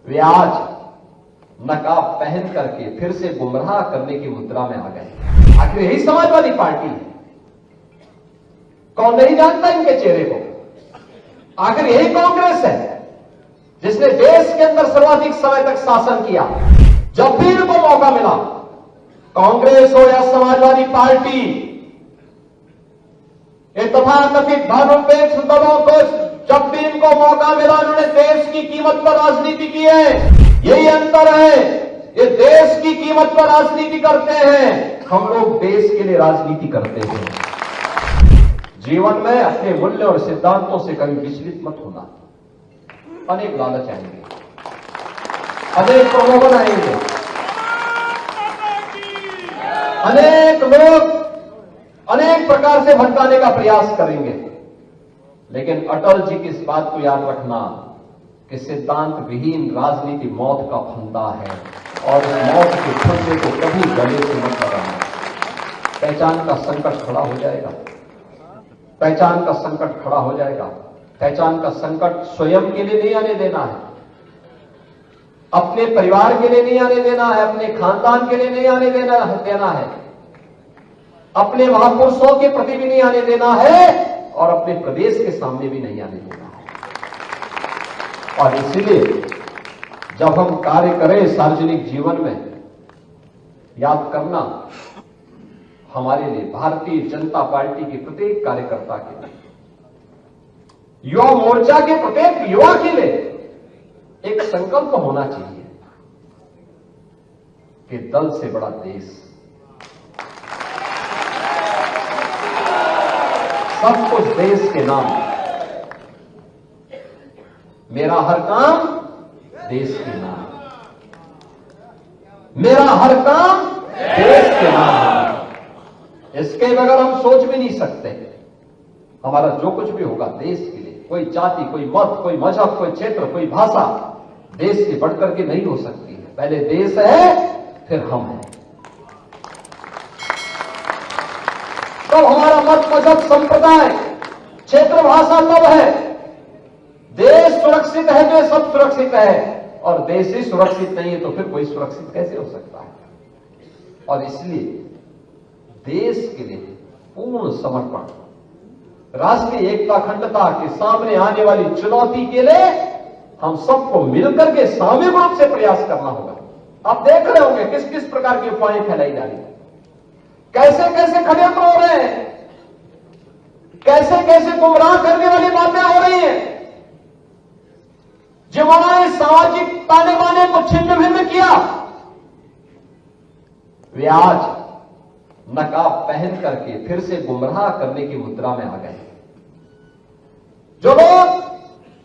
वे आज नकाब पहन करके फिर से गुमराह करने की मुद्रा में आ गए। आखिर यही समाजवादी पार्टी है? कौन नहीं जानता इनके चेहरे को? आखिर यही कांग्रेस है जिसने देश के अंदर सर्वाधिक समय तक शासन किया। जब भी इनको मौका मिला, कांग्रेस हो या समाजवादी पार्टी, ये तथाकथित धर्मनिरपेक्ष दलों को जब भी इनको मौका मिला, उन्होंने देश की कीमत पर राजनीति की है। यही अंतर है, ये देश की कीमत पर राजनीति करते हैं, हम लोग देश के लिए राजनीति करते हैं। जीवन में अपने मूल्य और सिद्धांतों से कभी विचलित मत होना। अनेक लालच आएंगे, अनेक प्रलोभन आएंगे, अनेक लोग अनेक प्रकार से भटकाने का प्रयास करेंगे, लेकिन अटल जी की इस बात को याद रखना कि सिद्धांत विहीन राजनीति मौत का फंदा है, और इस मौत के फंदे को कभी गले से मत लगाना। पहचान का संकट खड़ा हो जाएगा, पहचान का संकट खड़ा हो जाएगा। पहचान का संकट स्वयं के लिए नहीं आने देना है, अपने परिवार के लिए नहीं आने देना है, अपने खानदान के लिए नहीं आने देना है, अपने महापुरुषों के प्रति भी नहीं आने देना है, और अपने प्रदेश के सामने भी नहीं आने देना है। और इसलिए जब हम कार्य करें सार्वजनिक जीवन में, याद करना हमारे लिए, भारतीय जनता पार्टी के प्रत्येक कार्यकर्ता के लिए, युवा मोर्चा के प्रत्येक युवा के लिए एक संकल्प होना चाहिए कि दल से बड़ा देश, सब कुछ देश के नाम, मेरा हर काम देश के नाम, मेरा हर काम देश के नाम। इसके बगैर हम सोच भी नहीं सकते। हमारा जो कुछ भी होगा देश के लिए, कोई जाति, कोई मत, कोई मजहब, कोई क्षेत्र, कोई भाषा देश से बढ़कर के नहीं हो सकती है। पहले देश है, फिर हम हैं। तब हमारा मत, मजहब, संप्रदाय, क्षेत्र, भाषा तब है। देश सुरक्षित है तो सब सुरक्षित है, और देश ही सुरक्षित नहीं है तो फिर कोई सुरक्षित कैसे हो सकता है? और इसलिए देश के लिए पूर्ण समर्पण, राष्ट्रीय एकता अखंडता के सामने आने वाली चुनौती के लिए हम सबको मिलकर के सामूहिक रूप से प्रयास करना होगा। आप देख रहे होंगे किस किस प्रकार की अफवाहें फैलाई जा रही है, कैसे कैसे षड्यंत्र हो रहे हैं, कैसे कैसे गुमराह करने वाली बातें हो रही हैं। जिन्होंने सामाजिक ताने बाने को छिन्न भिन्न किया, वे आज नकाब पहन करके फिर से गुमराह करने की मुद्रा में आ गए। जो लोग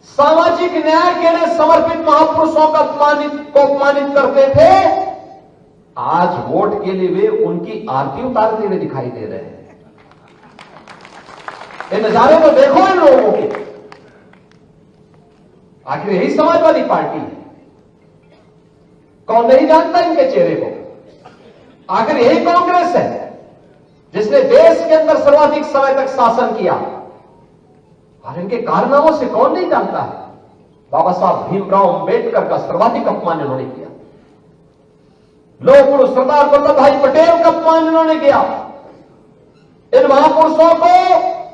सामाजिक न्याय के लिए समर्पित महापुरुषों को अपमानित करते थे, आज वोट के लिए वे उनकी आरती उतारते हुए दिखाई दे रहे हैं। ये नजारे तो देखो इन लोगों के। आखिर यही समाजवादी पार्टी है? कौन नहीं जानता इनके चेहरे को? आखिर यही कांग्रेस है जिसने देश के अंदर सर्वाधिक समय तक शासन किया, और इनके कारनामों से कौन नहीं जानता है? बाबा साहब भीमराव अंबेडकर का सर्वाधिक अपमान इन्होंने किया, लौह पुरुष सरदार वल्लभ भाई पटेल का अपमान इन्होंने किया। इन महापुरुषों को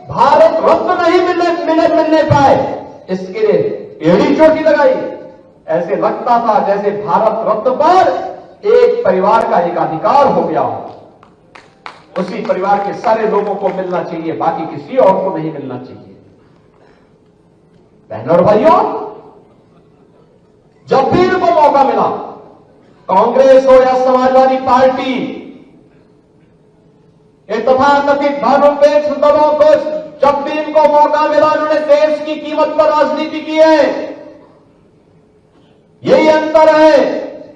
भारत रत्न नहीं मिलने पाए, इसके लिए एड़ी चोटी लगाई। ऐसे लगता था जैसे भारत रत्न पर एक परिवार का एक अधिकार हो गया हो, उसी परिवार के सारे लोगों को मिलना चाहिए, बाकी किसी और को नहीं मिलना चाहिए। बहनों और भाइयों, जब भी इनको मौका मिला, कांग्रेस हो या समाजवादी पार्टी, ये तथाकथित धर्मनिरपेक्ष दलों को जब भी इनको मौका मिला, उन्होंने देश की कीमत पर राजनीति की है। यही अंतर है,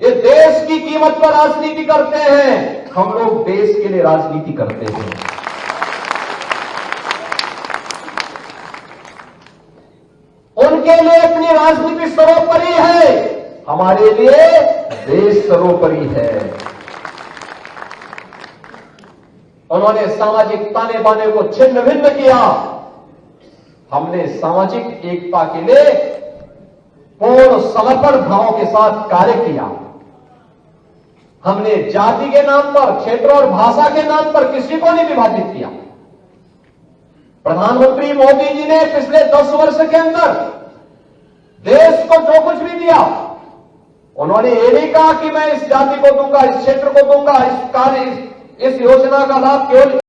ये देश की कीमत पर राजनीति करते हैं, हम लोग देश के लिए राजनीति करते हैं। उनके लिए अपनी राजनीति सर्वोपरि है, हमारे लिए देश सर्वोपरि है। उन्होंने सामाजिक ताने बाने को छिन्न भिन्न किया, हमने सामाजिक एकता के लिए पूर्ण समर्पण भाव के साथ कार्य किया। हमने जाति के नाम पर, क्षेत्र और भाषा के नाम पर किसी को नहीं विभाजित किया। प्रधानमंत्री मोदी जी ने पिछले 10 वर्ष के अंदर देश को जो कुछ भी दिया, उन्होंने ये नहीं कहा कि मैं इस जाति को दूंगा, इस क्षेत्र को दूंगा, इस योजना का लाभ केवल